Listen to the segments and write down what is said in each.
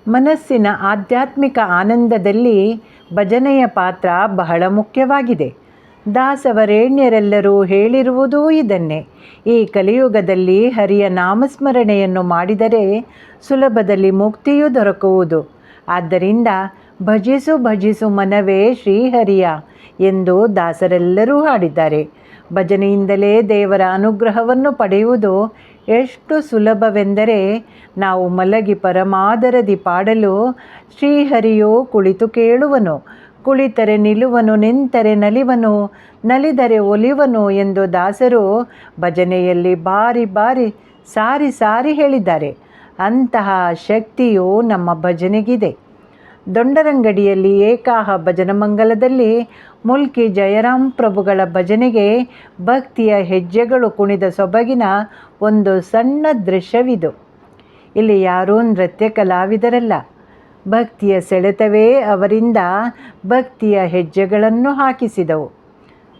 ಮನಸ್ಸಿನ ಆಧ್ಯಾತ್ಮಿಕ ಆನಂದದಲ್ಲಿ ಭಜನೆಯ ಪಾತ್ರ ಬಹಳ ಮುಖ್ಯವಾಗಿದೆ. ದಾಸವರೇಣ್ಯರೆಲ್ಲರೂ ಹೇಳಿರುವುದೂ ಇದನ್ನೇ. ಈ ಕಲಿಯುಗದಲ್ಲಿ ಹರಿಯ ನಾಮಸ್ಮರಣೆಯನ್ನು ಮಾಡಿದರೆ ಸುಲಭದಲ್ಲಿ ಮುಕ್ತಿಯು ದೊರಕುವುದು. ಆದ್ದರಿಂದ ಭಜಿಸು ಭಜಿಸು ಮನವೇ ಶ್ರೀಹರಿಯ ಎಂದು ದಾಸರೆಲ್ಲರೂ ಹಾಡಿದ್ದಾರೆ. ಭಜನೆಯಿಂದಲೇ ದೇವರ ಅನುಗ್ರಹವನ್ನು ಪಡೆಯುವುದು ಎಷ್ಟು ಸುಲಭವೆಂದರೆ, ನಾವು ಮಲಗಿ ಪರಮಾದರದಿ ಪಾಡಲು ಶ್ರೀಹರಿಯು ಕುಳಿತು ಕೇಳುವನು. ಕುಳಿತರೆ ನಿಲುವನು, ನಿಂತರೆ ನಲಿವನು, ನಲಿದರೆ ಒಲಿವನು ಎಂದು ದಾಸರು ಭಜನೆಯಲ್ಲಿ ಬಾರಿ ಬಾರಿ ಸಾರಿ ಸಾರಿ ಹೇಳಿದ್ದಾರೆ. ಅಂತಹ ಶಕ್ತಿಯು ನಮ್ಮ ಭಜನೆಗಿದೆ. ದೊಂಡರಂಗಡಿಯಲ್ಲಿ ಏಕಾಹ ಭಜನಮಂಗಲದಲ್ಲಿ ಮುಲ್ಕಿ ಜಯರಾಮ್ ಪ್ರಭುಗಳ ಭಜನೆಗೆ ಭಕ್ತಿಯ ಹೆಜ್ಜೆಗಳು ಕುಣಿದ ಸೊಬಗಿನ ಒಂದು ಸಣ್ಣ ದೃಶ್ಯವಿದು. ಇಲ್ಲಿ ಯಾರೂ ನೃತ್ಯ ಕಲಾವಿದರಲ್ಲ. ಭಕ್ತಿಯ ಸೆಳೆತವೇ ಅವರಿಂದ ಭಕ್ತಿಯ ಹೆಜ್ಜೆಗಳನ್ನು ಹಾಕಿಸಿದವು.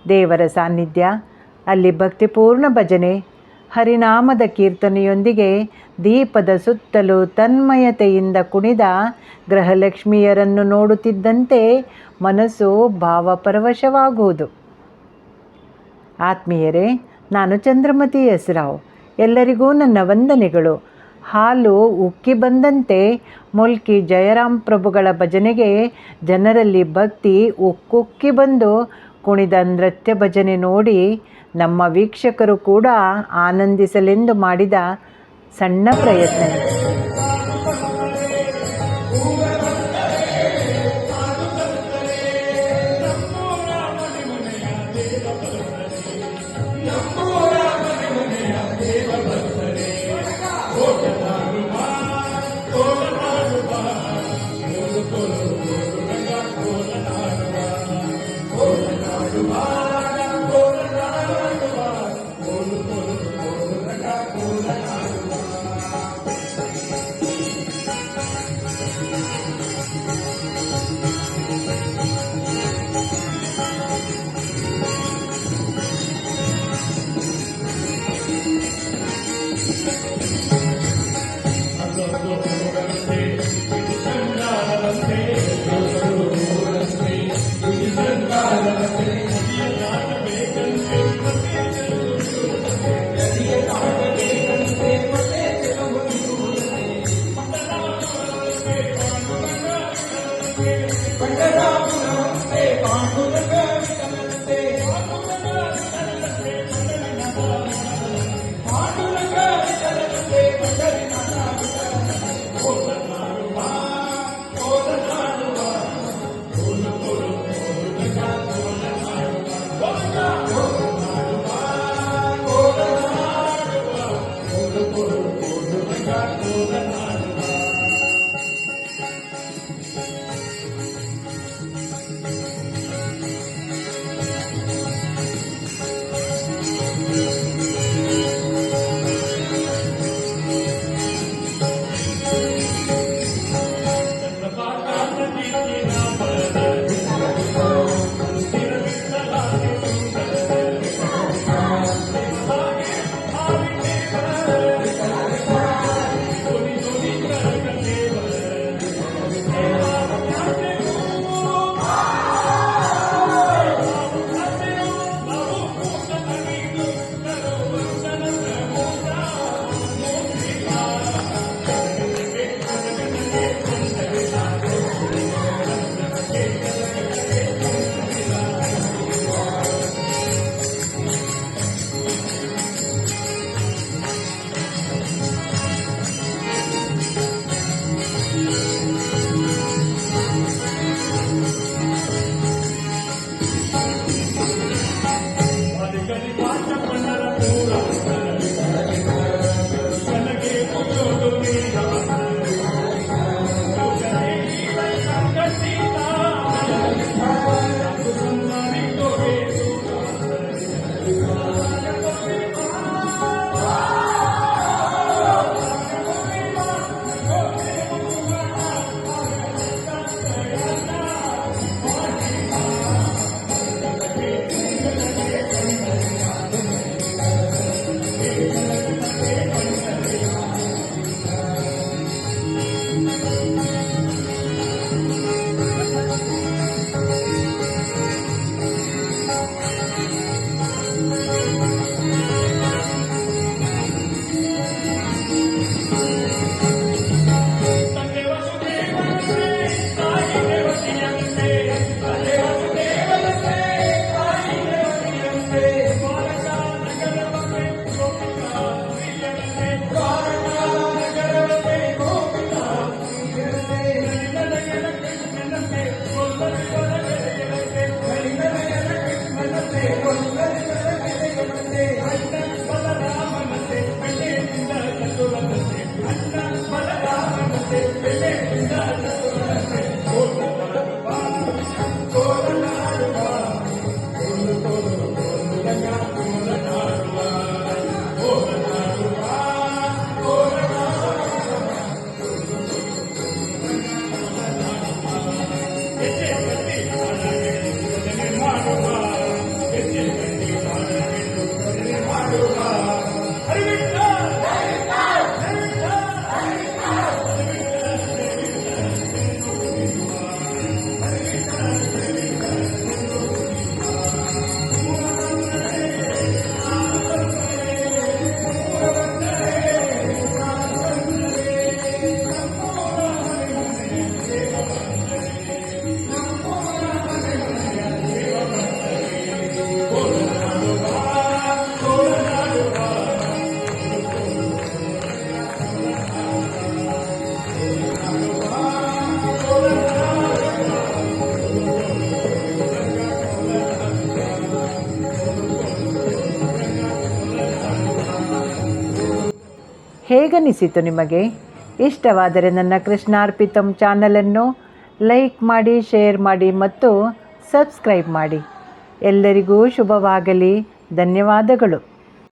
ದೇವರ ಸಾನ್ನಿಧ್ಯ, ಅಲ್ಲಿ ಭಕ್ತಿಪೂರ್ಣ ಭಜನೆ, ಹರಿನಾಮದ ಕೀರ್ತನೆಯೊಂದಿಗೆ ದೀಪದ ಸುತ್ತಲೂ ತನ್ಮಯತೆಯಿಂದ ಕುಣಿದ ಗೃಹಲಕ್ಷ್ಮಿಯರನ್ನು ನೋಡುತ್ತಿದ್ದಂತೆ ಮನಸ್ಸು ಭಾವಪರವಶವಾಗುವುದು. ಆತ್ಮೀಯರೇ, ನಾನು ಚಂದ್ರಮತಿ ಎಸ್ ರಾವ್. ಎಲ್ಲರಿಗೂ ನನ್ನ ವಂದನೆಗಳು. ಹಾಲು ಉಕ್ಕಿ ಬಂದಂತೆ ಮುಲ್ಕಿ ಜಯರಾಮ್ ಪ್ರಭುಗಳ ಭಜನೆಗೆ ಜನರಲ್ಲಿ ಭಕ್ತಿ ಉಕ್ಕುಕ್ಕಿ ಬಂದು ಕುಣಿದ ನೃತ್ಯ ಭಜನೆ ನೋಡಿ ನಮ್ಮ ವೀಕ್ಷಕರು ಕೂಡ ಆನಂದಿಸಲೆಂದು ಮಾಡಿದ ಸಣ್ಣ ಪ್ರಯತ್ನ. ಹೇಗನಿಸಿತು ನಿಮಗೆ? ಇಷ್ಟವಾದರೆ ನನ್ನ ಕೃಷ್ಣಾರ್ಪಿತಂ ಚಾನಲನ್ನು ಲೈಕ್ ಮಾಡಿ, ಶೇರ್ ಮಾಡಿ ಮತ್ತು ಸಬ್ಸ್ಕ್ರೈಬ್ ಮಾಡಿ. ಎಲ್ಲರಿಗೂ ಶುಭವಾಗಲಿ. ಧನ್ಯವಾದಗಳು.